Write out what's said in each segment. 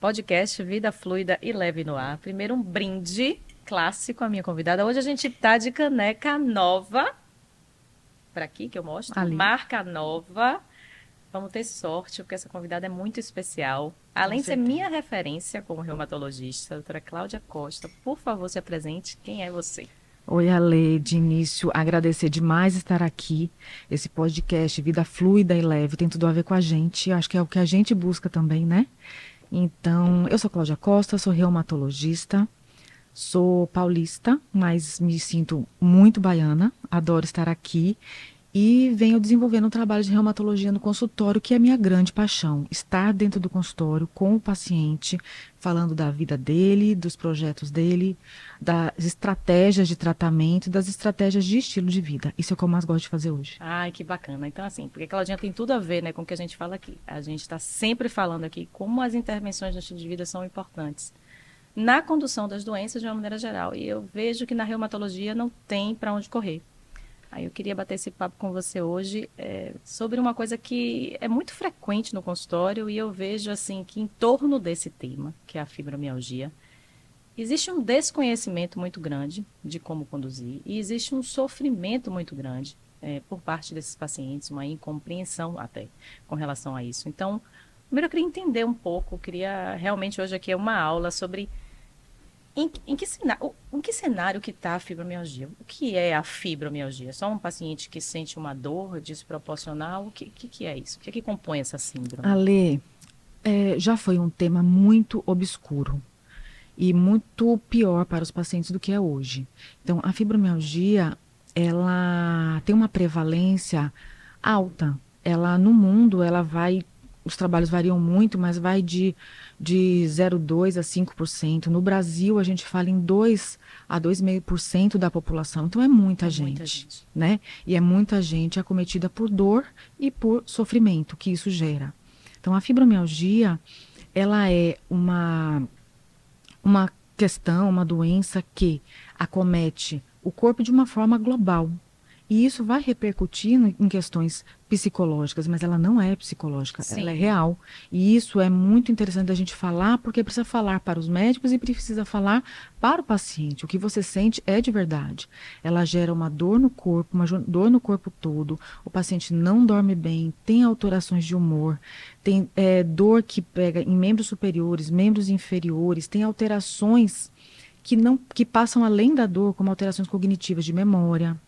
podcast Vida Fluida e Leve no Ar. Primeiro, um brinde clássico à minha convidada. Hoje a gente tá de caneca nova. Para aqui que eu mostro. Ali. Marca nova. Vamos ter sorte, porque essa convidada é muito especial. Além Com de ser certeza. minha referência como reumatologista, a doutora Cláudia Costa, por favor, se apresente. Quem é você? Oi, Ale, de início, agradecer demais estar aqui. Esse podcast, Vida Fluida e Leve, tem tudo a ver com a gente. Acho que é o que a gente busca também, né? Então, eu sou Cláudia Costa, sou reumatologista, sou paulista, mas me sinto muito baiana, adoro estar aqui. E venho desenvolvendo um trabalho de reumatologia no consultório, que é a minha grande paixão. Estar dentro do consultório com o paciente, falando da vida dele, dos projetos dele, das estratégias de tratamento, das estratégias de estilo de vida. Isso é o que eu mais gosto de fazer hoje. Ai, que bacana. Então, assim, porque Claudinha tem tudo a ver, né, com o que a gente fala aqui. A gente está sempre falando aqui como as intervenções no estilo de vida são importantes na condução das doenças de uma maneira geral. E eu vejo que na reumatologia não tem para onde correr. Aí eu queria bater esse papo com você hoje sobre uma coisa que é muito frequente no consultório e eu vejo assim que em torno desse tema, que é a fibromialgia, existe um desconhecimento muito grande de como conduzir e existe um sofrimento muito grande por parte desses pacientes, uma incompreensão até com relação a isso. Então, primeiro eu queria entender um pouco, realmente hoje aqui é uma aula sobre em que cenário que está a fibromialgia? O que é a fibromialgia? Só um paciente que sente uma dor desproporcional? O que é isso? O que é que compõe essa síndrome? Ale, já foi um tema muito obscuro e muito pior para os pacientes do que é hoje. Então, a fibromialgia, ela tem uma prevalência alta. Ela, no mundo, ela vai, os trabalhos variam muito, mas vai de 0,2% a 5%. No Brasil, a gente fala em 2 a 2,5% da população. Então, é muita É muita gente, gente. né? E é muita gente acometida por dor e por sofrimento que isso gera. Então, a fibromialgia, ela é uma questão, uma doença que acomete o corpo de uma forma global. E isso vai repercutir em questões psicológicas, mas ela não é psicológica, ela é Sim. real. E isso é muito interessante da gente falar, porque precisa falar para os médicos e precisa falar para o paciente. O que você sente é de verdade. Ela gera uma dor no corpo, dor no corpo todo. O paciente não dorme bem, tem alterações de humor, tem dor que pega em membros superiores, membros inferiores, tem alterações que passam além da dor, como alterações cognitivas de memória,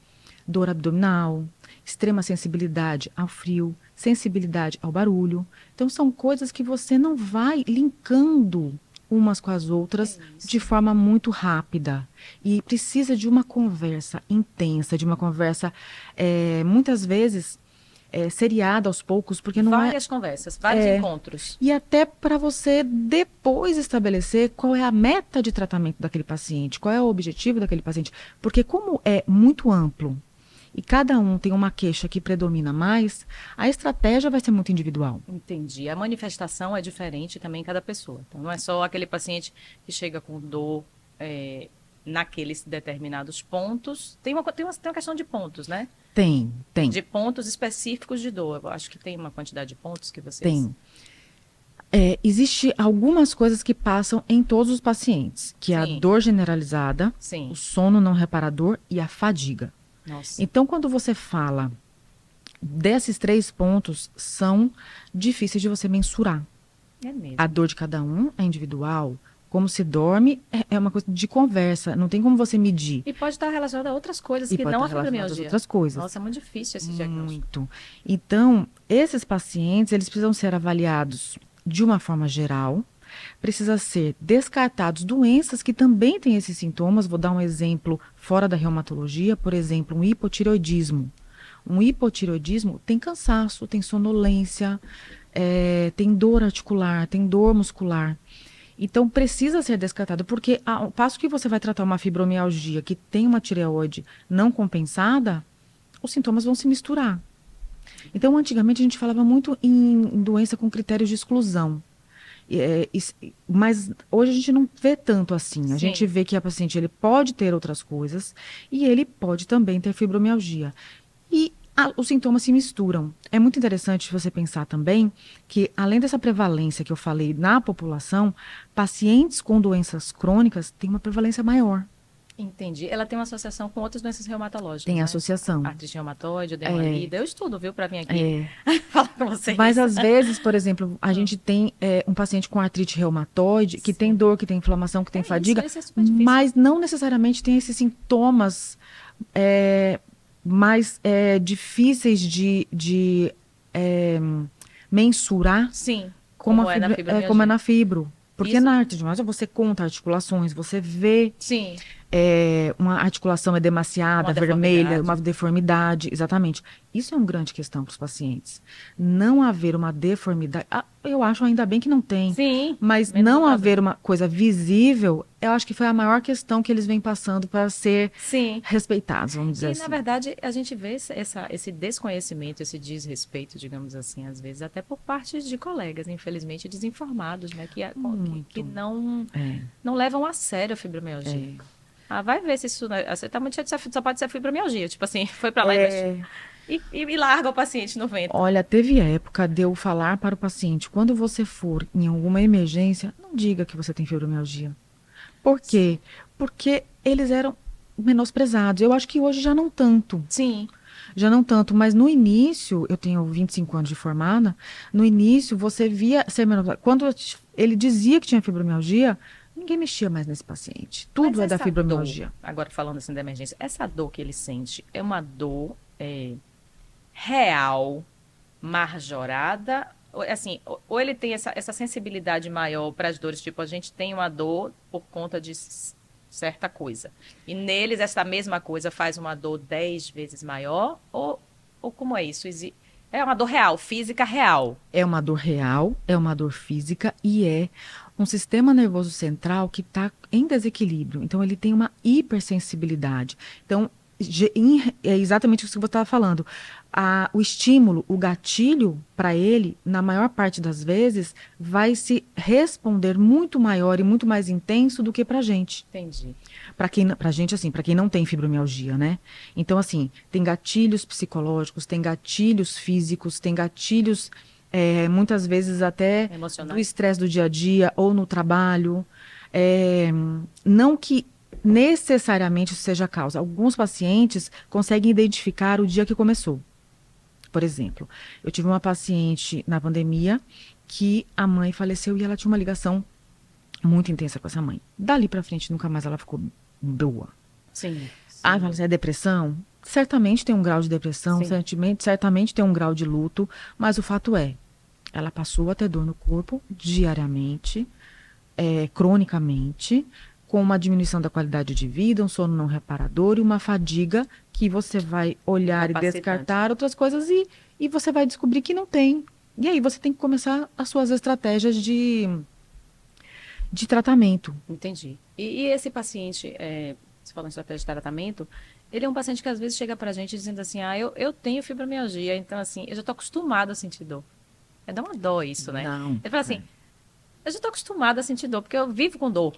dor abdominal, extrema sensibilidade ao frio, sensibilidade ao barulho. Então, são coisas que você não vai linkando umas com as É outras de isso. forma muito rápida. E precisa de uma conversa intensa, de uma conversa, muitas vezes, seriada aos poucos, porque não é. Várias conversas, vários encontros. E até para você depois estabelecer qual é a meta de tratamento daquele paciente, qual é o objetivo daquele paciente. Porque, como é muito amplo e cada um tem uma queixa que predomina mais, a estratégia vai ser muito individual. Entendi. A manifestação é diferente também em cada pessoa. Então, não é só aquele paciente que chega com dor naqueles determinados pontos. Tem uma questão de pontos, né? Tem, tem, De pontos específicos de dor. Eu acho que tem uma quantidade de pontos que vocês. tem. Existe algumas coisas que passam em todos os pacientes, que é a Sim, dor generalizada, o sim. sono não reparador e a fadiga. Nossa, Então, quando você fala desses 3 pontos, são difíceis de você mensurar. é A mesmo. dor de cada um é individual. Como se dorme é uma coisa de conversa, não tem como você medir. E pode estar relacionado a outras coisas E que pode não estar a relacionado às fibromialgia. outras coisas. Nossa, é muito difícil esse diagnóstico. Muito. Então, esses pacientes, eles precisam ser avaliados de uma forma geral. Precisa ser descartados doenças que também têm esses sintomas. Vou dar um exemplo fora da reumatologia, por exemplo, um hipotireoidismo. Um hipotireoidismo tem cansaço, tem sonolência, tem dor articular, tem dor muscular. Então, precisa ser descartado, porque ao passo que você vai tratar uma fibromialgia que tem uma tireoide não compensada, os sintomas vão se misturar. Então, antigamente a gente falava muito em doença com critérios de exclusão. Mas hoje a gente não vê tanto assim. A gente Sim. vê que a paciente ele pode ter outras coisas e ele pode também ter fibromialgia. E Os sintomas se misturam. É muito interessante você pensar também que, além dessa prevalência que eu falei na população, pacientes com doenças crônicas têm uma prevalência maior. Entendi. Ela tem uma associação com outras doenças reumatológicas, Tem né? associação. Artrite reumatoide, eu dei uma lida. Eu estudo, viu, para vir aqui É. falar com vocês. Mas às vezes, por exemplo, a gente tem um paciente com artrite reumatoide que tem dor, que tem inflamação, que tem fadiga, isso é super difícil. mas não necessariamente tem esses sintomas mais difíceis de mensurar. Sim, Como como é na fibromialgia. como é na fibro. Porque Isso. na artrite reumatoide você conta articulações, você vê Sim. uma articulação edemaciada, Uma vermelha, deformidade. uma deformidade, exatamente. Isso é uma grande questão para os pacientes. Não haver uma deformidade, eu acho ainda bem que não tem, Sim. mas menos não notado. haver uma coisa visível, eu acho que foi a maior questão que eles vêm passando para ser Sim. respeitados, vamos dizer E, assim. na verdade, a gente vê esse desconhecimento, esse desrespeito, digamos assim, às vezes, até por parte de colegas, infelizmente, desinformados, né? Que não levam a sério a fibromialgia. Vai ver se isso... Você tá muito cheio de... Só pode ser fibromialgia. Tipo assim, foi pra lá e larga o paciente no vento. Olha, teve época de eu falar para o paciente, quando você for em alguma emergência, não diga que você tem fibromialgia. Por quê? Porque eles eram menosprezados. Eu acho que hoje já não tanto. Sim. Já não tanto, mas no início, eu tenho 25 anos de formada, no início você via ser menosprezado. Quando ele dizia que tinha fibromialgia, ninguém mexia mais nesse paciente. Tudo é da fibromialgia. Dor, agora falando assim da emergência, essa dor que ele sente é uma dor real, marjorada, assim, ou ele tem essa sensibilidade maior para as dores, tipo, a gente tem uma dor por conta de certa coisa. E neles, essa mesma coisa faz uma dor 10 vezes maior? Ou como é isso? É uma dor real, física real. É uma dor real, é uma dor física e é um sistema nervoso central que está em desequilíbrio. Então, ele tem uma hipersensibilidade. Então, é exatamente isso que você estava falando. O estímulo, o gatilho, para ele, na maior parte das vezes, vai se responder muito maior e muito mais intenso do que para a gente. Entendi. Pra gente, assim, para quem não tem fibromialgia, né? Então, assim, tem gatilhos psicológicos, tem gatilhos físicos, tem gatilhos, muitas vezes até do estresse do dia a dia ou no trabalho. Não que necessariamente isso seja a causa. Alguns pacientes conseguem identificar o dia que começou. Por exemplo, eu tive uma paciente na pandemia que a mãe faleceu e ela tinha uma ligação muito intensa com essa mãe. Dali pra frente, nunca mais ela ficou boa. Sim. Fala assim, é depressão? Certamente tem um grau de depressão, certamente tem um grau de luto, mas o fato ela passou a ter dor no corpo diariamente, cronicamente, com uma diminuição da qualidade de vida, um sono não reparador e uma fadiga que você vai olhar e descartar outras coisas e você vai descobrir que não tem. E aí você tem que começar as suas estratégias de tratamento. Entendi. E esse paciente, você falou em estratégia de tratamento, ele é um paciente que às vezes chega pra gente dizendo assim, eu tenho fibromialgia, então assim, eu já tô acostumado a sentir dor. Dá uma dor isso, né? Não. Ele fala assim, eu já tô acostumado a sentir dor, porque eu vivo com dor.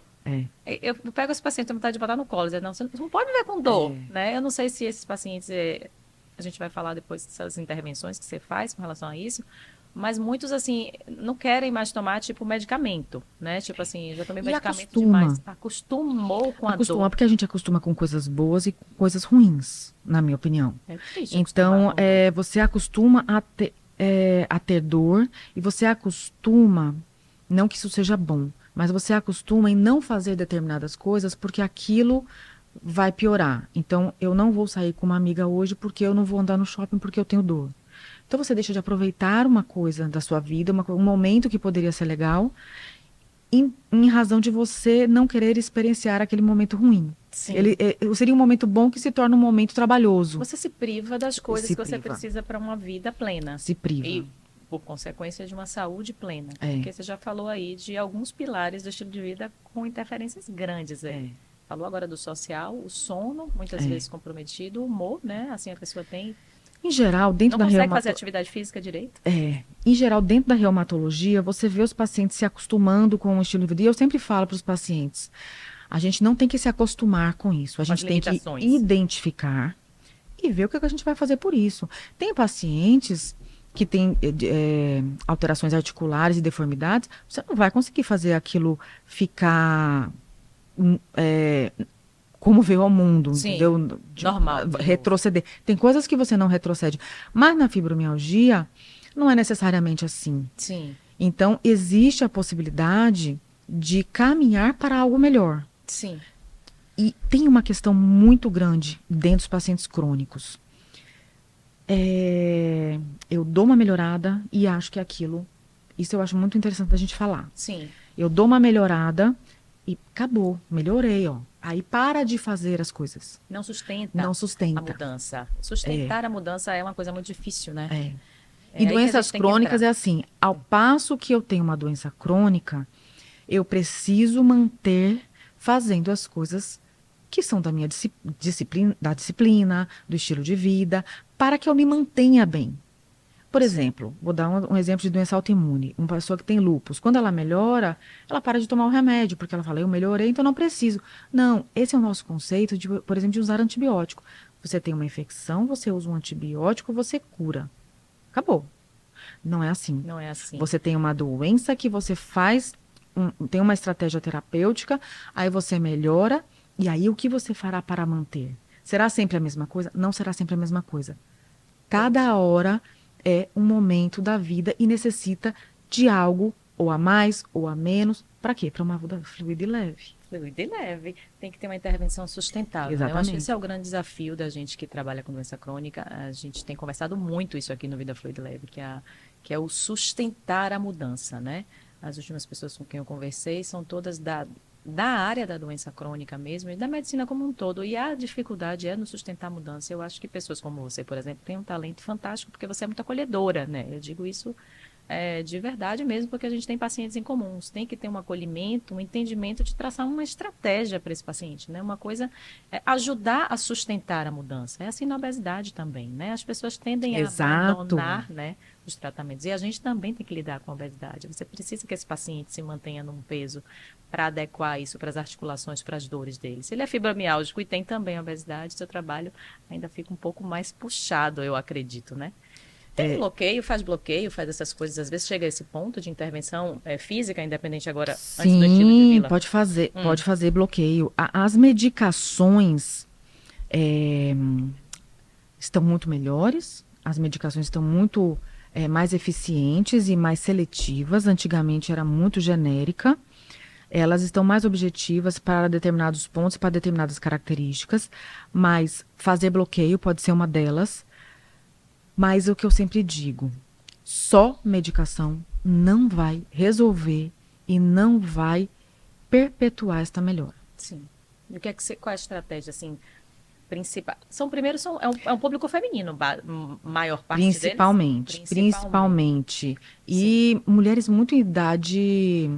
Eu pego esse paciente, tenho vontade de botar no colo, dizer, não, você não pode viver com dor, né? Eu não sei se esses pacientes, a gente vai falar depois dessas intervenções que você faz com relação a isso, mas muitos, assim, não querem mais tomar, tipo, medicamento, né? Tipo assim, já tomei medicamento demais. Acostumou com a dor. Porque a gente acostuma com coisas boas e coisas ruins, na minha opinião. Então, você acostuma a ter dor e você acostuma, não que isso seja bom, mas você acostuma em não fazer determinadas coisas porque aquilo vai piorar. Então, eu não vou sair com uma amiga hoje porque eu não vou andar no shopping porque eu tenho dor. Então, você deixa de aproveitar uma coisa da sua vida, um momento que poderia ser legal, em razão de você não querer experienciar aquele momento ruim. Sim. Seria um momento bom que se torna um momento trabalhoso. Você se priva das coisas que você precisa para uma vida plena. Se priva. E, por consequência, de uma saúde plena. Porque você já falou aí de alguns pilares do estilo de vida com interferências grandes. Falou agora do social, o sono, muitas vezes comprometido, o humor, né? Assim, a pessoa tem... Em geral, dentro da consegue fazer atividade física direito? Em geral, dentro da reumatologia, você vê os pacientes se acostumando com o estilo de vida. E eu sempre falo para os pacientes, a gente não tem que se acostumar com isso. A gente tem que identificar e ver o que a gente vai fazer por isso. Tem pacientes que têm alterações articulares e deformidades, você não vai conseguir fazer aquilo ficar como veio ao mundo, Sim, entendeu? normal. Retroceder. Tem coisas que você não retrocede. Mas na fibromialgia, não é necessariamente assim. Sim. Então, existe a possibilidade de caminhar para algo melhor. Sim. E tem uma questão muito grande dentro dos pacientes crônicos. Eu dou uma melhorada e acho que aquilo... Isso eu acho muito interessante da gente falar. Sim. Eu dou uma melhorada e acabou, melhorei, ó. Aí para de fazer as coisas. Não sustenta. Não sustenta. A mudança. Sustentar a mudança é uma coisa muito difícil, né? E doenças crônicas é assim, ao passo que eu tenho uma doença crônica, eu preciso manter fazendo as coisas que são da minha disciplina, do estilo de vida, para que eu me mantenha bem. Por exemplo, vou dar um exemplo de doença autoimune. Uma pessoa que tem lúpus, quando ela melhora, ela para de tomar o remédio, porque ela fala, eu melhorei, então não preciso. Não, esse é o nosso conceito, por exemplo, de usar antibiótico. Você tem uma infecção, você usa um antibiótico, você cura. Acabou. Não é assim. Não é assim. Você tem uma doença que você faz, tem uma estratégia terapêutica, aí você melhora, e aí o que você fará para manter? Será sempre a mesma coisa? Não será sempre a mesma coisa. Cada hora é um momento da vida e necessita de algo, ou a mais, ou a menos. Para quê? Para uma vida fluida e leve. Fluida e leve. Tem que ter uma intervenção sustentável. Exatamente. Né? Eu acho que esse é o grande desafio da gente que trabalha com doença crônica. A gente tem conversado muito isso aqui no Vida Fluida e Leve, que é o sustentar a mudança, né? As últimas pessoas com quem eu conversei são todas da área da doença crônica mesmo e da medicina como um todo. E a dificuldade é no sustentar a mudança. Eu acho que pessoas como você, por exemplo, têm um talento fantástico porque você é muito acolhedora, né? Eu digo isso de verdade mesmo, porque a gente tem pacientes em comuns. Tem que ter um acolhimento, um entendimento de traçar uma estratégia para esse paciente, né? Uma coisa é ajudar a sustentar a mudança. É assim na obesidade também, né? As pessoas tendem a abandonar, né, os tratamentos. E a gente também tem que lidar com a obesidade. Você precisa que esse paciente se mantenha num peso para adequar isso para as articulações, para as dores dele. Se ele é fibromiálgico e tem também obesidade, seu trabalho ainda fica um pouco mais puxado, eu acredito, né? Tem bloqueio, faz essas coisas. Às vezes chega a esse ponto de intervenção física, independente agora, Sim, antes do estilo de vida. Pode fazer bloqueio. As medicações estão muito melhores, as medicações estão muito mais eficientes e mais seletivas. Antigamente era muito genérica. Elas estão mais objetivas para determinados pontos, para determinadas características, mas fazer bloqueio pode ser uma delas. Mas o que eu sempre digo, só medicação não vai resolver e não vai perpetuar esta melhora. Sim. E o que é qual é a estratégia, assim, principal? É um público feminino, maior parte deles? Principalmente. E sim, mulheres muito em idade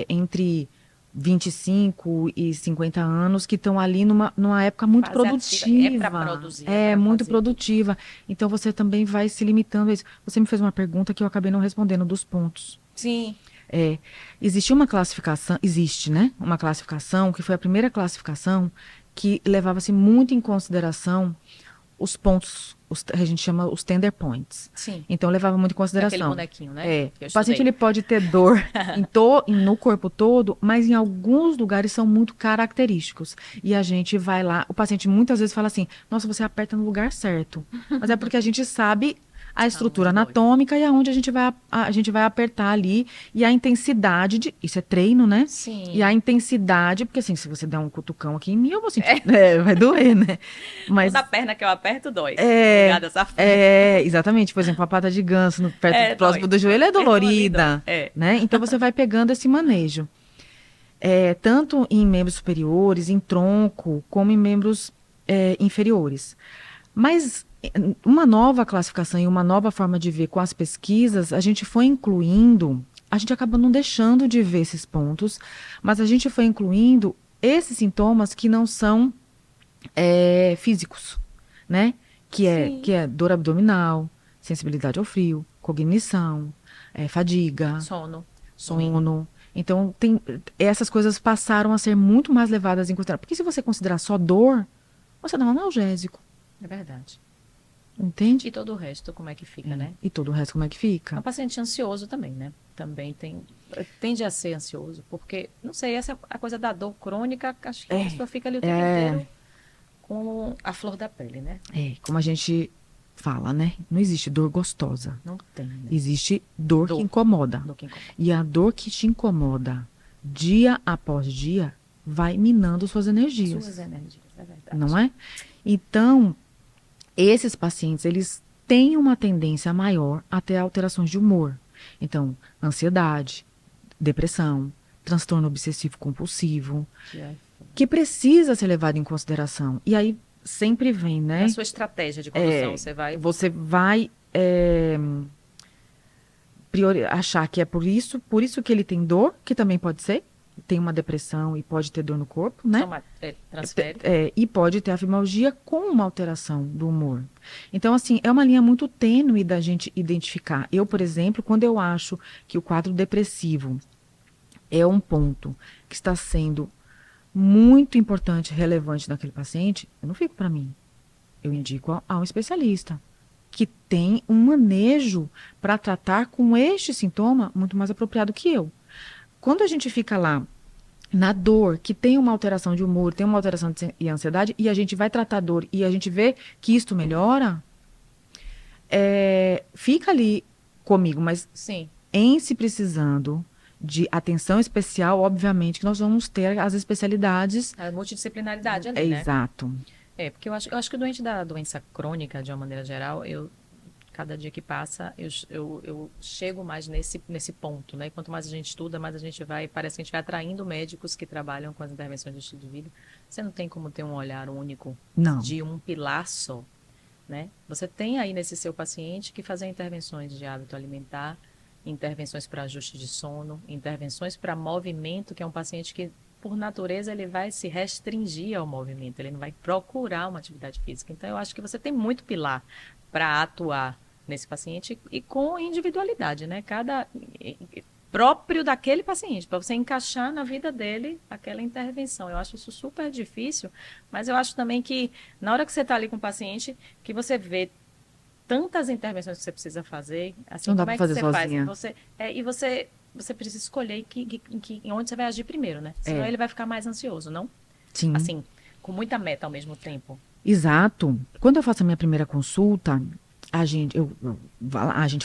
entre 25 e 50 anos que estão ali numa época muito produtiva. É para produzir. Muito produtiva. Então você também vai se limitando a isso. Você me fez uma pergunta que eu acabei não respondendo dos pontos. Sim. Existe, né? Uma classificação que foi a primeira classificação que levava-se muito em consideração os pontos, a gente chama os tender points. Sim. Então levava muito em consideração. Aquele bonequinho, né? O paciente ele pode ter dor no corpo todo, mas em alguns lugares são muito característicos. E a gente vai lá, o paciente muitas vezes fala assim, nossa, você aperta no lugar certo. Mas é porque a gente sabe a estrutura anatômica e aonde a gente vai apertar ali e a intensidade isso é treino, né? Sim. E a intensidade, porque assim, se você der um cutucão aqui em mim, eu vou sentir, vai doer, né? Mas toda perna que eu aperto dói. Exatamente. Por exemplo, a pata de ganso próximo do joelho é dolorida, né? Então você vai pegando esse manejo. Tanto em membros superiores, em tronco, como em membros inferiores. Mas uma nova classificação e uma nova forma de ver com as pesquisas, a gente foi incluindo, a gente acaba não deixando de ver esses pontos, mas a gente foi incluindo esses sintomas que não são físicos, né? Que é dor abdominal, sensibilidade ao frio, cognição, fadiga, sono. Então, essas coisas passaram a ser muito mais levadas em consideração. Porque se você considerar só dor, você dá um analgésico. É verdade. Entende? E todo o resto, como é que fica, né? E todo o resto como é que É fica? um paciente ansioso também, né? Também tende a ser ansioso, porque, não sei, essa é a coisa da dor crônica, acho que a É, pessoa fica ali o tempo é, inteiro com a flor da pele, né? como a gente fala, né? Não existe dor gostosa. Não tem, né? Existe dor que Dor, incomoda. dor que incomoda. E a dor que te incomoda dia após dia vai minando suas energias. Suas energias, é verdade. Não é? Então, esses pacientes, eles têm uma tendência maior a ter alterações de humor. Então, ansiedade, depressão, transtorno obsessivo compulsivo, Que é que precisa ser levado em consideração. E aí sempre vem, né? na sua estratégia de condução, Você vai achar que é por isso que ele tem dor, que também pode ser, tem uma depressão e pode ter dor no corpo, né? transfere. E pode ter a fibromialgia com uma alteração do humor. Então, assim, é uma linha muito tênue da gente identificar. Eu, por exemplo, quando eu acho que o quadro depressivo é um ponto que está sendo muito importante, relevante naquele paciente, eu não fico para mim. Eu indico a um especialista que tem um manejo para tratar com este sintoma muito mais apropriado que eu. Quando a gente fica lá na dor, que tem uma alteração de humor, tem uma alteração de ansiedade, e a gente vai tratar a dor e a gente vê que isto melhora, fica ali comigo, mas Sim. em se precisando de atenção especial, obviamente que nós vamos ter as especialidades. A multidisciplinaridade ali, né? Exato. Porque eu acho que o doente da doença crônica, de uma maneira geral, cada dia que passa, eu chego mais nesse ponto, né? Quanto mais a gente estuda, mais a gente parece que a gente vai atraindo médicos que trabalham com as intervenções de estilo de vida. Você não tem como ter um olhar único de um pilar só, né? Você tem aí nesse seu paciente que fazer intervenções de hábito alimentar, intervenções para ajuste de sono, intervenções para movimento, que é um paciente que, por natureza, ele vai se restringir ao movimento, ele não vai procurar uma atividade física. Então, eu acho que você tem muito pilar para atuar nesse paciente e com individualidade, né? Próprio daquele paciente, para você encaixar na vida dele aquela intervenção. Eu acho isso super difícil, mas eu acho também que na hora que você está ali com o paciente, que você vê tantas intervenções que você precisa fazer, assim, não dá como é pra que fazer você sozinha. faz? Você precisa escolher em onde você vai agir primeiro, né? Senão ele vai ficar mais ansioso, não? Sim. Assim, com muita meta ao mesmo tempo. Exato. Quando eu faço a minha primeira consulta, a gente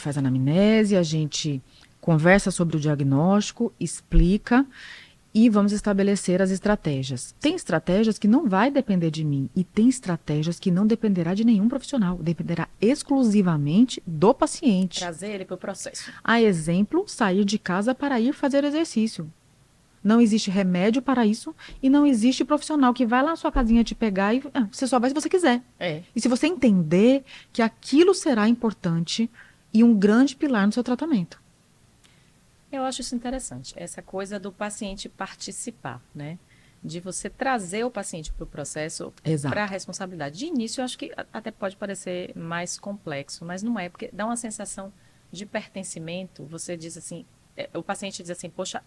faz anamnese, a gente conversa sobre o diagnóstico, explica e vamos estabelecer as estratégias. Tem estratégias que não vai depender de mim e tem estratégias que não dependerá de nenhum profissional, dependerá exclusivamente do paciente. Trazer ele para o processo. A exemplo, sair de casa para ir fazer exercício. Não existe remédio para isso e não existe profissional que vai lá na sua casinha te pegar e você só vai se você quiser. E se você entender que aquilo será importante e um grande pilar no seu tratamento. Eu acho isso interessante, essa coisa do paciente participar, né? De você trazer o paciente para o processo, para a responsabilidade. De início, eu acho que até pode parecer mais complexo, mas não é, porque dá uma sensação de pertencimento. Você diz assim, o paciente diz assim, poxa,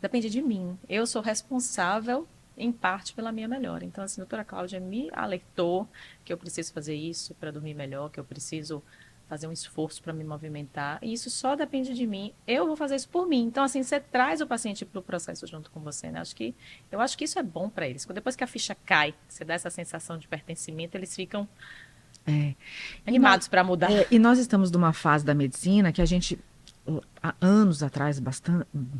depende de mim, eu sou responsável em parte pela minha melhora. Então, assim, a doutora Cláudia me alertou que eu preciso fazer isso para dormir melhor, que eu preciso fazer um esforço para me movimentar, e isso só depende de mim, eu vou fazer isso por mim. Então, assim, você traz o paciente para o processo junto com você, né? Eu acho que isso é bom para eles. Depois que a ficha cai, você dá essa sensação de pertencimento, eles ficam animados para mudar. E nós estamos numa fase da medicina que a gente, há anos atrás,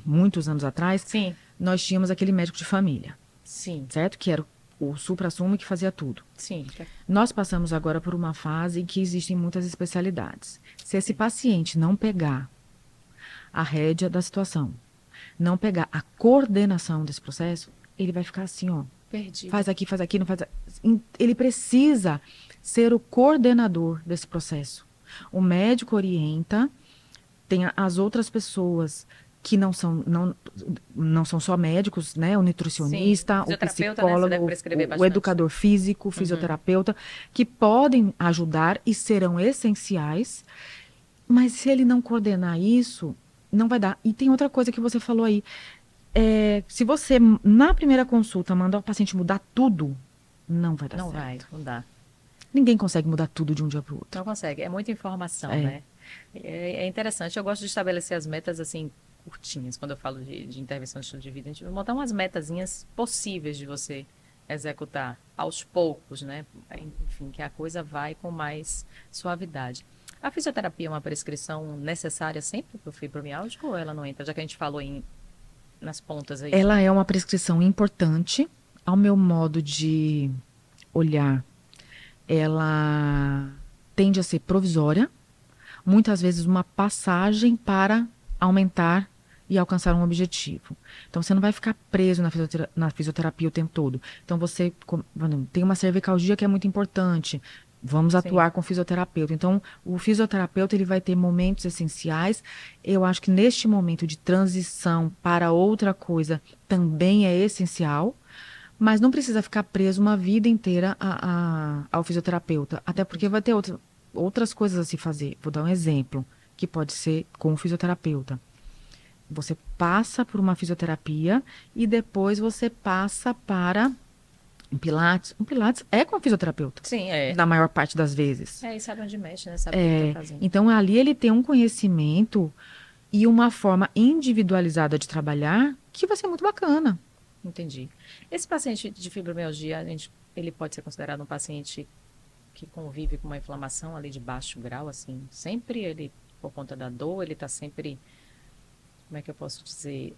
muitos anos atrás, Sim. Nós tínhamos aquele médico de família. Sim. Certo? Que era o suprassumo que fazia tudo. Sim. Nós passamos agora por uma fase em que existem muitas especialidades. Se esse paciente não pegar a rédea da situação, não pegar a coordenação desse processo, ele vai ficar assim, ó. Perdido. Faz aqui, não faz. Ele precisa ser o coordenador desse processo. O médico orienta, tem as outras pessoas que não são só médicos, né? O nutricionista, o psicólogo, né? O educador físico, o fisioterapeuta, que podem ajudar e serão essenciais, mas se ele não coordenar isso, não vai dar. E tem outra coisa que você falou aí. Se você, na primeira consulta, mandar o paciente mudar tudo, não vai dar certo. Não dá. Ninguém consegue mudar tudo de um dia para o outro. Não consegue. É muita informação, É. né? É interessante. Eu gosto de estabelecer as metas, assim, curtinhas. Quando eu falo de intervenção de estilo de vida, a gente vai montar umas metazinhas possíveis de você executar aos poucos, né? Enfim, que a coisa vai com mais suavidade. A fisioterapia é uma prescrição necessária sempre para o fibromialgia ou ela não entra? Já que a gente falou nas pontas aí. Ela é uma prescrição importante, ao meu modo de olhar. Ela tende a ser provisória, muitas vezes uma passagem para aumentar e alcançar um objetivo. Então, você não vai ficar preso na fisioterapia o tempo todo. Então, você tem uma cervicalgia que é muito importante. Vamos atuar com o fisioterapeuta. Então, o fisioterapeuta ele vai ter momentos essenciais. Eu acho que neste momento de transição para outra coisa também é essencial, mas não precisa ficar preso uma vida inteira ao fisioterapeuta. Até porque vai ter outras coisas a se fazer. Vou dar um exemplo, que pode ser com o fisioterapeuta. Você passa por uma fisioterapia e depois você passa para um Pilates. Um Pilates é com o fisioterapeuta. Sim, é. Na maior parte das vezes. E sabe onde mexe, né? Sabe o que tá fazendo. Então, ali ele tem um conhecimento e uma forma individualizada de trabalhar que vai ser muito bacana. Entendi. Esse paciente de fibromialgia, ele pode ser considerado um paciente que convive com uma inflamação ali de baixo grau, assim? Sempre ele, por conta da dor, ele está sempre... Como é que eu posso dizer?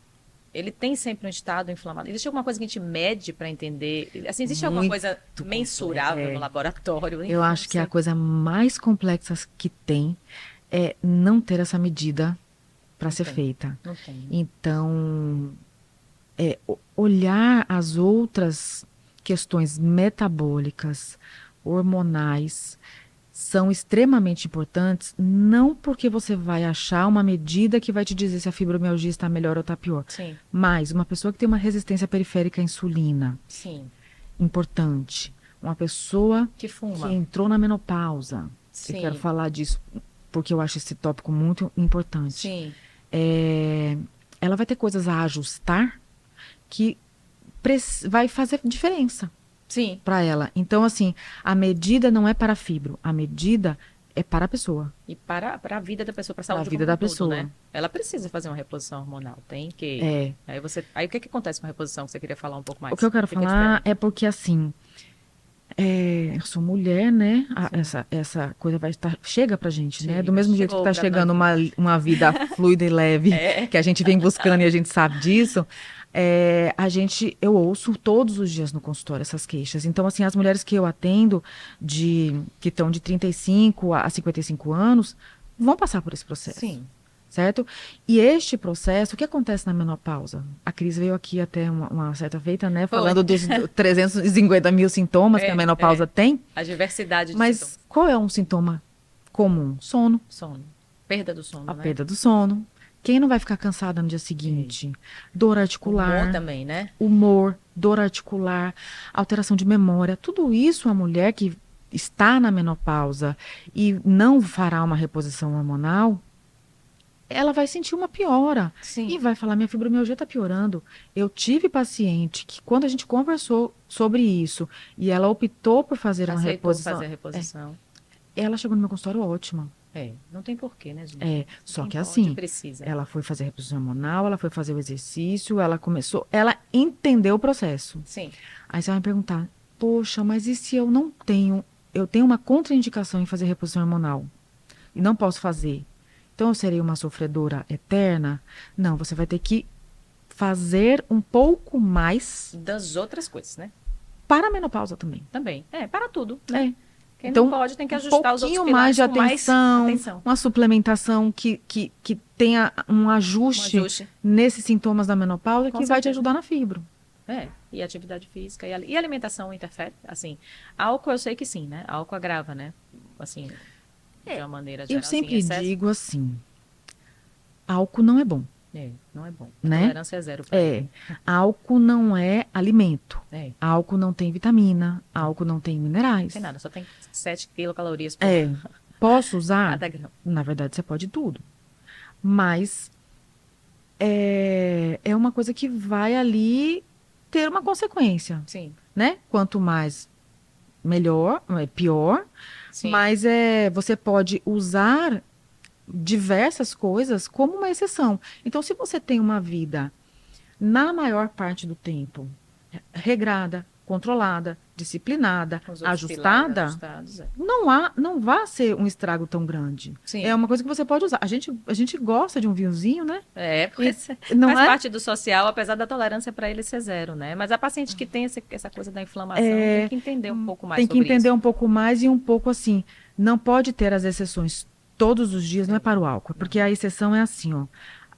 Ele tem sempre um estado inflamado. Existe alguma coisa que a gente mede para entender? Assim, existe alguma coisa mensurável no laboratório? Eu acho que a coisa mais complexa que tem é não ter essa medida para ser feita. Não tem. Então, olhar as outras questões metabólicas, hormonais, são extremamente importantes, não porque você vai achar uma medida que vai te dizer se a fibromialgia está melhor ou está pior. Sim. Mas uma pessoa que tem uma resistência periférica à insulina, sim, importante. Uma pessoa que fuma, que entrou na menopausa. Sim. Eu quero falar disso porque eu acho esse tópico muito importante. Sim. Ela vai ter coisas a ajustar que vai fazer diferença. Sim. Para ela. Então, assim, a medida não é para a fibro, a medida é para a pessoa. E para a vida da pessoa, para a saúde a vida da todo, pessoa. Né? Ela precisa fazer uma reposição hormonal, tem que... Aí o que acontece com a reposição? Você queria falar um pouco mais? O que eu quero falar é porque, assim, eu sou mulher, né? Essa coisa chega pra gente, né? Do mesmo jeito que está chegando uma vida fluida e leve, que a gente vem buscando e a gente sabe disso. Eu ouço todos os dias no consultório essas queixas. Então, assim, as mulheres que eu atendo, que estão de 35 a 55 anos, vão passar por esse processo. Sim. Certo? E este processo, o que acontece na menopausa? A Cris veio aqui até uma certa feita, né? Falando dos 350 mil sintomas que a menopausa tem. A diversidade de Mas sintomas. qual é um sintoma comum? Sono. Perda do sono, A perda do sono. Quem não vai ficar cansada no dia seguinte? Dor articular. Humor também, né? Humor, dor articular, alteração de memória. Tudo isso a mulher que está na menopausa e não fará uma reposição hormonal, ela vai sentir uma piora. Sim. E vai falar, minha fibromialgia está piorando. Eu tive paciente que, quando a gente conversou sobre isso, e ela optou por fazer uma reposição. Fazer a reposição. Ela chegou no meu consultório ótima. Não tem porquê, né, gente? Só que assim, ela foi fazer a reposição hormonal, ela foi fazer o exercício, ela entendeu o processo. Sim. Aí você vai me perguntar, poxa, mas e se eu não tenho, eu tenho uma contraindicação em fazer reposição hormonal e não posso fazer? Então eu serei uma sofredora eterna? Não, você vai ter que fazer um pouco mais das outras coisas, né? Para a menopausa também. Também. Para tudo, né? Quem então, não pode tem que ajustar os outros pilares mais de atenção, mais atenção. Uma suplementação que tenha um ajuste nesses sintomas da menopausa que vai te ajudar na fibro. E atividade física. E a alimentação interfere? Assim, álcool eu sei que sim, né? Álcool agrava, né? Assim, de uma maneira geral. Eu sempre digo assim, álcool não é bom. Não é bom. Né? Tolerância é zero para ele. Álcool não é alimento. Álcool não tem vitamina, álcool não tem minerais. Não tem nada, só tem 7 quilocalorias por Posso usar? cada grão. Na verdade, você pode tudo. Mas é uma coisa que vai ali ter uma consequência. Sim. Né? Quanto mais melhor, pior, Sim. mas você pode usar diversas coisas como uma exceção. Então, se você tem uma vida, na maior parte do tempo, regrada, controlada, disciplinada, Os outros pilares ajustada, ajustados. não vai ser um estrago tão grande. Sim. É uma coisa que você pode usar. A gente gosta de um vinhozinho, né? Porque Não faz é? parte do social, apesar da tolerância para ele ser zero, né? Mas a paciente que tem essa coisa da inflamação tem que entender um pouco mais Tem que sobre entender isso. um pouco mais e um pouco assim. Não pode ter as exceções todos os dias, não é para o álcool, porque a exceção é assim, ó.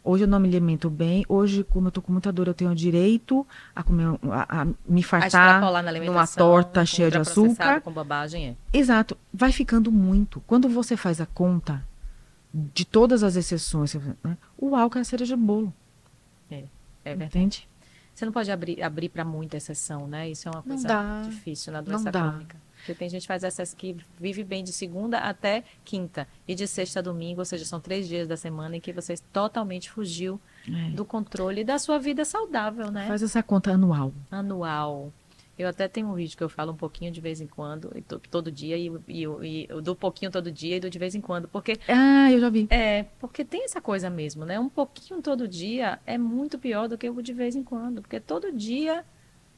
Hoje eu não me alimento bem, hoje, como eu tô com muita dor, eu tenho o direito a comer, a me A fartar extrapolar na numa alimentação, torta cheia de ultraprocessado, açúcar. com bobagem, é. Exato, vai ficando muito. Quando você faz a conta de todas as exceções, né, o álcool é a cereja do bolo, É verdade. entende? Você não pode abrir para muita exceção, né? Isso é uma Não coisa dá, difícil na não doença dá. crônica. Porque tem gente que faz excesso que vive bem de segunda até quinta e de sexta a domingo, ou seja, são 3 dias da semana em que você totalmente fugiu do controle da sua vida saudável, né? Faz essa conta anual. Anual. Eu até tenho um vídeo que eu falo um pouquinho de vez em quando, todo dia, e eu dou pouquinho todo dia e do de vez em quando, porque Eu já vi. porque tem essa coisa mesmo, né? Um pouquinho todo dia é muito pior do que o de vez em quando, porque todo dia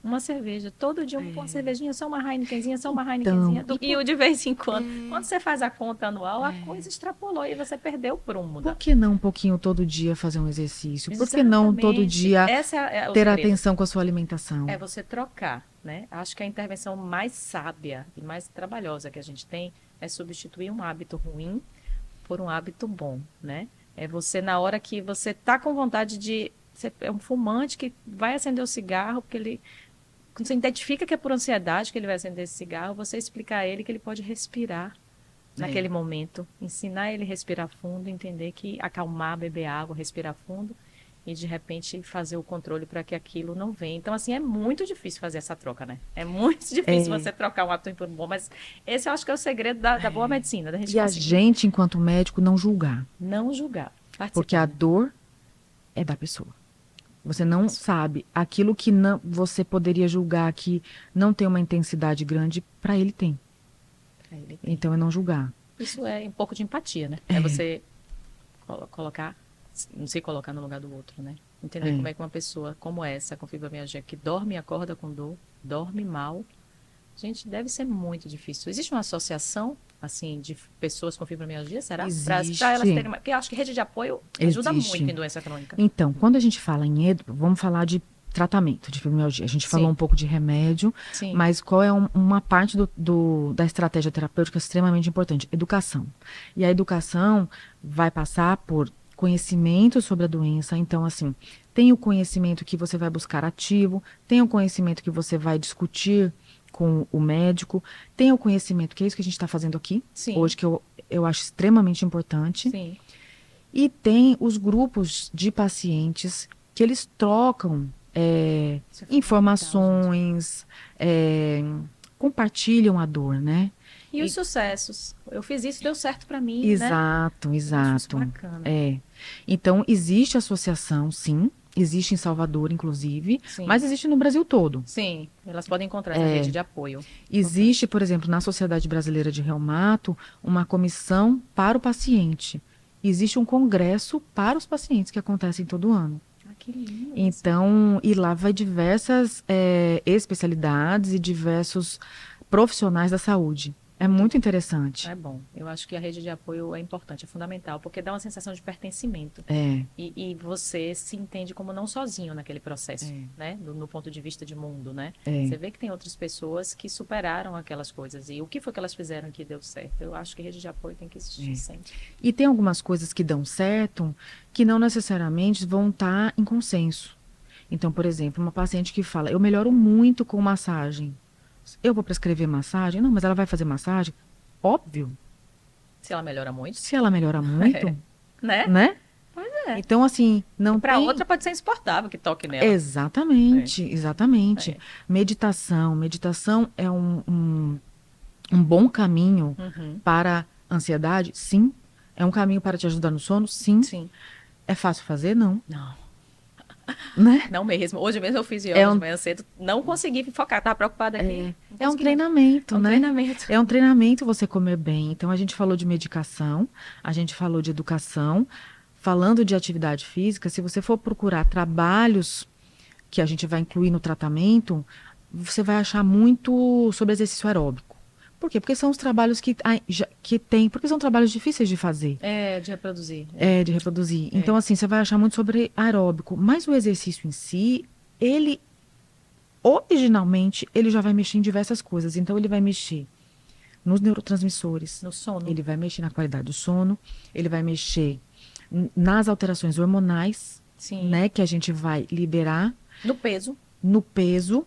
uma cerveja, todo dia uma cervejinha, só uma Heinekenzinha, só uma Heinekenzinha, e o de vez em quando. Quando você faz a conta anual, a coisa extrapolou e você perdeu o prumo. Por que não um pouquinho todo dia fazer um exercício? Por que não todo Exatamente. dia Essa é o ter segredo. atenção com a sua alimentação? É você trocar, né? Acho que a intervenção mais sábia e mais trabalhosa que a gente tem é substituir um hábito ruim por um hábito bom, né? É você, na hora que você tá com vontade de... Você é um fumante que vai acender o cigarro, porque ele... Quando você identifica que é por ansiedade que ele vai acender esse cigarro, você explicar a ele que ele pode respirar naquele momento. Ensinar ele a respirar fundo, entender que acalmar, beber água, respirar fundo e, de repente, fazer o controle para que aquilo não venha. Então, assim, é muito difícil fazer essa troca, né? É muito difícil você trocar um hábito por um bom, mas esse eu acho que é o segredo da boa medicina, da gente E a conseguir gente, enquanto médico, não julgar. não julgar. Porque a dor é da pessoa. Você não sabe aquilo que não, você poderia julgar que não tem uma intensidade grande, para ele tem. Então é não julgar. Isso é um pouco de empatia, né? É você colocar, não se colocar no lugar do outro, né? Entender como é que uma pessoa como essa, com fibromialgia, que dorme e acorda com dor, dorme mal, gente, deve ser muito difícil. Existe uma associação, assim, de pessoas com fibromialgia, será? Existe. Para elas terem porque eu acho que rede de apoio ajuda Existe. muito em doença crônica. Então, quando a gente fala em vamos falar de tratamento de fibromialgia. A gente falou um pouco de remédio, mas qual é uma parte da estratégia terapêutica extremamente importante? Educação. E a educação vai passar por conhecimento sobre a doença. Então, assim, tem o conhecimento que você vai buscar ativo, tem o conhecimento que você vai discutir com o médico, tem o conhecimento, que é isso que a gente está fazendo aqui, hoje, que eu acho extremamente importante. Sim. E tem os grupos de pacientes que eles trocam informações, compartilham a dor, né? E os sucessos. Eu fiz isso, deu certo para mim, exato, né? Exato. Isso bacana. Então, existe associação, sim. Existe em Salvador, inclusive, mas existe no Brasil todo. Sim, elas podem encontrar essa rede de apoio. Existe, por exemplo, na Sociedade Brasileira de Reumato, uma comissão para o paciente. Existe um congresso para os pacientes que acontecem todo ano. Que lindo. Então, e lá vai diversas especialidades e diversos profissionais da saúde. É muito interessante. É bom. Eu acho que a rede de apoio é importante, é fundamental, porque dá uma sensação de pertencimento. E você se entende como não sozinho naquele processo, né? No ponto de vista de mundo, né? Você vê que tem outras pessoas que superaram aquelas coisas. E o que foi que elas fizeram que deu certo? Eu acho que rede de apoio tem que existir sempre. E tem algumas coisas que dão certo que não necessariamente vão estar em consenso. Então, por exemplo, uma paciente que fala, eu melhoro muito com massagem. Eu vou prescrever massagem? Não, mas ela vai fazer massagem? Óbvio. Se ela melhora muito. Se ela melhora muito, né? Pois é. Então, assim, não para outra pode ser insuportável que toque nela. Exatamente, exatamente. Meditação é um bom caminho para ansiedade? Sim. É um caminho para te ajudar no sono? Sim. É fácil fazer? Não. Não. né? Não mesmo. Hoje mesmo eu fiz É yoga de um, manhã cedo, não consegui focar, estava preocupada aqui. Não é um consegui mesmo. É treinamento, um né? treinamento. É um treinamento você comer bem. Então, a gente falou de medicação, a gente falou de educação, falando de atividade física. Se você for procurar trabalhos que a gente vai incluir no tratamento, você vai achar muito sobre exercício aeróbico. Por quê? Porque são os trabalhos que tem, porque são trabalhos difíceis de fazer, É, de reproduzir. de reproduzir. É. Então, assim, você vai achar muito sobre aeróbico, mas o exercício em si, ele, originalmente, ele já vai mexer em diversas coisas. Então, ele vai mexer nos neurotransmissores, No sono. ele vai mexer na qualidade do sono, ele vai mexer nas alterações hormonais, Sim. né, que a gente vai liberar No peso. no peso,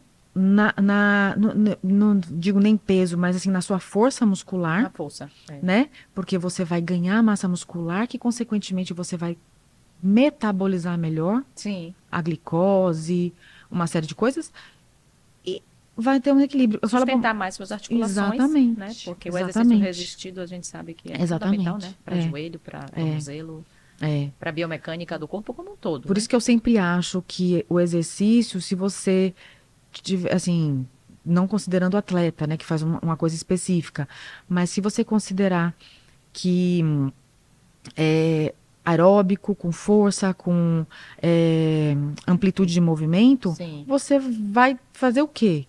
não digo nem peso, mas assim, na sua força muscular, Na força. É. né? Porque você vai ganhar massa muscular, que consequentemente você vai metabolizar melhor Sim. a glicose, uma série de coisas, e vai ter um equilíbrio. Eu falo Sustentar mais suas articulações, né? exatamente, Porque o exercício exatamente, resistido a gente sabe que é fundamental, né? exatamente, Para joelho, para é, tornozelo, é. para biomecânica do corpo como um todo, Por né? isso que eu sempre acho que o exercício, se você assim, não considerando o atleta, né, que faz uma coisa específica, mas se você considerar que é aeróbico, com força, com amplitude de movimento, Sim. você vai fazer o quê?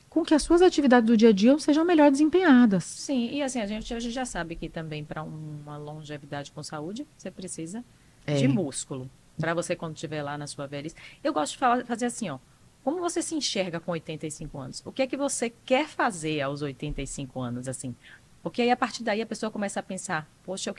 Com que as suas atividades do dia a dia sejam melhor desempenhadas. Sim, e assim, a gente hoje já sabe que também para uma longevidade com saúde, você precisa de É, músculo. Para você quando estiver lá na sua velhice. Eu gosto de fazer assim, ó. Como você se enxerga com 85 anos? O que é que você quer fazer aos 85 anos, assim? Porque aí, a partir daí, a pessoa começa a pensar, poxa,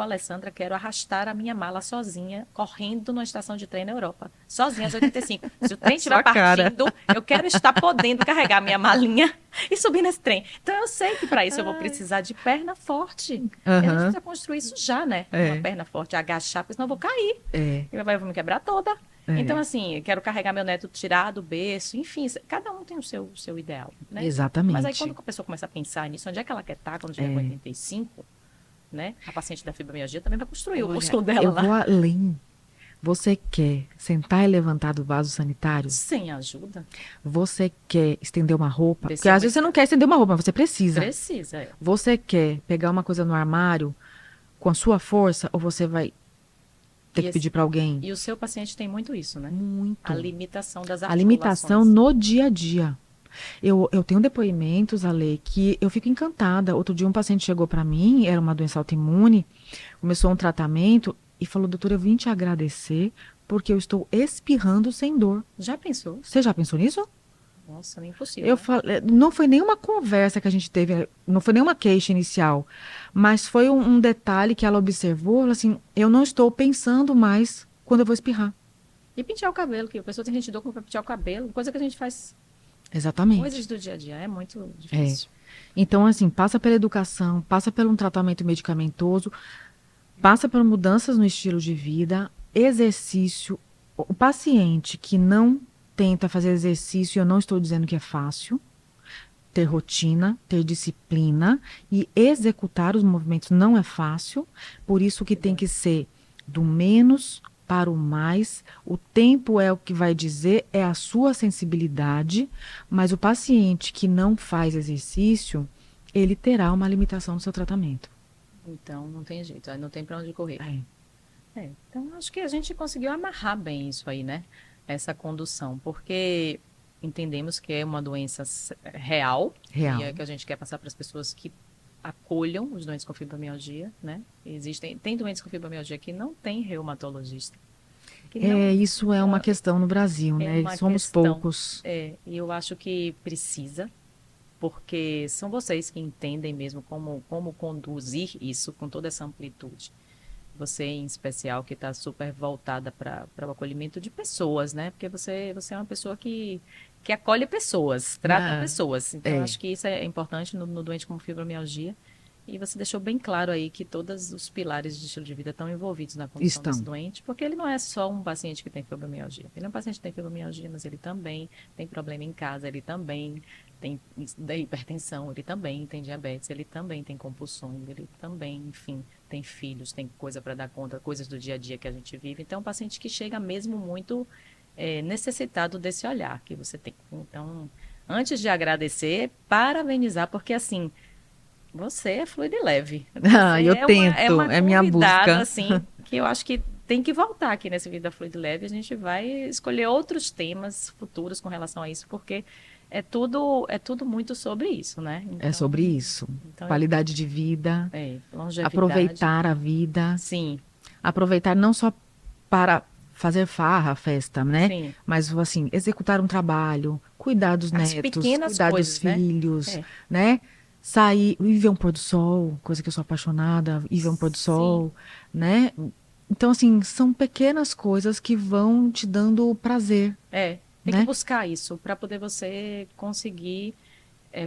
Alessandra, quero arrastar a minha mala sozinha, correndo numa estação de trem na Europa. Sozinha, aos 85. Se o trem estiver sua cara. partindo, eu quero estar podendo carregar minha malinha e subir nesse trem. Então, eu sei que para isso eu vou precisar de perna forte. E a gente Aham, precisa construir isso já, né? Uma é, perna forte, agachar, porque senão eu vou cair. é, Eu vou me quebrar toda. Então, é, assim, eu quero carregar meu neto, tirar do berço, enfim, cada um tem o seu ideal, né? Mas aí, quando exatamente. a pessoa começa a pensar nisso, onde é que ela quer estar quando tiver com É. 85, né? A paciente da fibromialgia também vai construir o Olha, músculo dela eu vou lá. além. Você quer sentar e levantar do vaso sanitário? Sem ajuda, Você quer estender uma roupa? Porque descer às uma vezes você não escada. quer estender uma roupa, mas você precisa. Precisa. É. Você quer pegar uma coisa no armário com a sua força ou você vai ter E, que pedir para alguém? e o seu paciente tem muito isso, né? A Muito. limitação das A limitação articulações. no dia a dia. Eu tenho depoimentos, Ale, que eu fico encantada. Outro dia um paciente chegou para mim, era uma doença autoimune, começou um tratamento e falou, doutor, eu vim te agradecer porque eu estou espirrando sem dor. Já pensou? Você já pensou nisso? Nossa, nem impossível, Eu né? falei, não foi nenhuma conversa que a gente teve, não foi nenhuma queixa inicial, mas foi um detalhe que ela observou, ela assim, eu não estou pensando mais quando eu vou espirrar. E pentear o cabelo, que a pessoa tem gente dor para pentear o cabelo, coisa que a gente faz, coisas Exatamente. do dia a dia, é muito É. difícil. Então, assim, passa pela educação, passa por um tratamento medicamentoso, passa por mudanças no estilo de vida, exercício. O paciente que não tenta fazer exercício, eu não estou dizendo que é fácil, ter rotina, ter disciplina e executar os movimentos não é fácil, por isso que tem que ser do menos para o mais. O tempo é o que vai dizer, é a sua sensibilidade, mas o paciente que não faz exercício, ele terá uma limitação no seu tratamento. Então, não tem jeito, aí não tem para onde correr. É, Então, acho que a gente conseguiu amarrar bem isso aí, né? Essa condução, porque entendemos que é uma doença real, e real. é que a gente quer passar para as pessoas que acolham os doentes com fibromialgia, né? Tem doentes com fibromialgia que não tem reumatologista, que É, não isso é uma questão no Brasil, é né? uma Somos questão, poucos. e eu acho que precisa, porque são vocês que entendem mesmo como conduzir isso com toda essa amplitude. Você, em especial, que está super voltada para o acolhimento de pessoas, né? Porque você é uma pessoa que acolhe pessoas, trata Ah, pessoas. Então, eu é, acho que isso é importante no doente com fibromialgia. E você deixou bem claro aí que todos os pilares de estilo de vida estão envolvidos na condição desse estão. doente, porque ele não é só um paciente que tem fibromialgia. Ele é um paciente que tem fibromialgia, mas ele também tem problema em casa, ele também tem hipertensão, ele também tem diabetes, ele também tem compulsões, ele também, enfim, tem filhos, tem coisa para dar conta, coisas do dia a dia que a gente vive. Então, é um paciente que chega mesmo muito necessitado desse olhar que você tem. Então, antes de agradecer, parabenizar, porque assim, você é fluida e leve. Ah, Você eu é tento, uma é minha convidada, busca. assim, que eu acho que tem que voltar aqui nesse Vida Fluida e Leve. A gente vai escolher outros temas futuros com relação a isso, porque é tudo muito sobre isso, né? É sobre isso. Então Qualidade de vida, longevidade. aproveitar a vida, Sim, aproveitar não só para fazer farra, festa, né? sim. Mas assim, executar um trabalho, cuidar dos As netos, pequenas cuidar dos coisas, né? filhos, É. né? Sair e ver um pôr do sol, coisa que eu sou apaixonada, e ver um pôr do Sim, sol, né? Então, assim, são pequenas coisas que vão te dando prazer, tem que né? buscar isso para poder você conseguir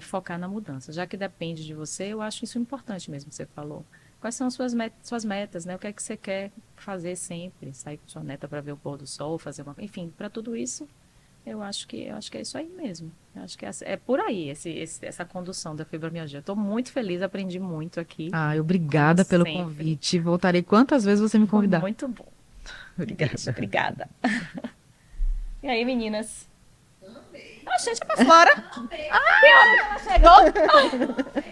focar na mudança. Já que depende de você, eu acho isso importante mesmo que você falou. Quais são as suas metas, né? O que é que você quer fazer sempre? Sair com sua neta para ver o pôr do sol, fazer uma... Enfim, para tudo isso, eu acho que é isso aí mesmo. Eu acho que é por aí essa condução da fibromialgia. Estou muito feliz, aprendi muito aqui, Ah, como obrigada pelo sempre. convite. Voltarei quantas vezes você me Foi convidar. muito bom. Beijo, Obrigada. obrigada. E aí, meninas? A gente é pra fora. Que hora que ela chegou?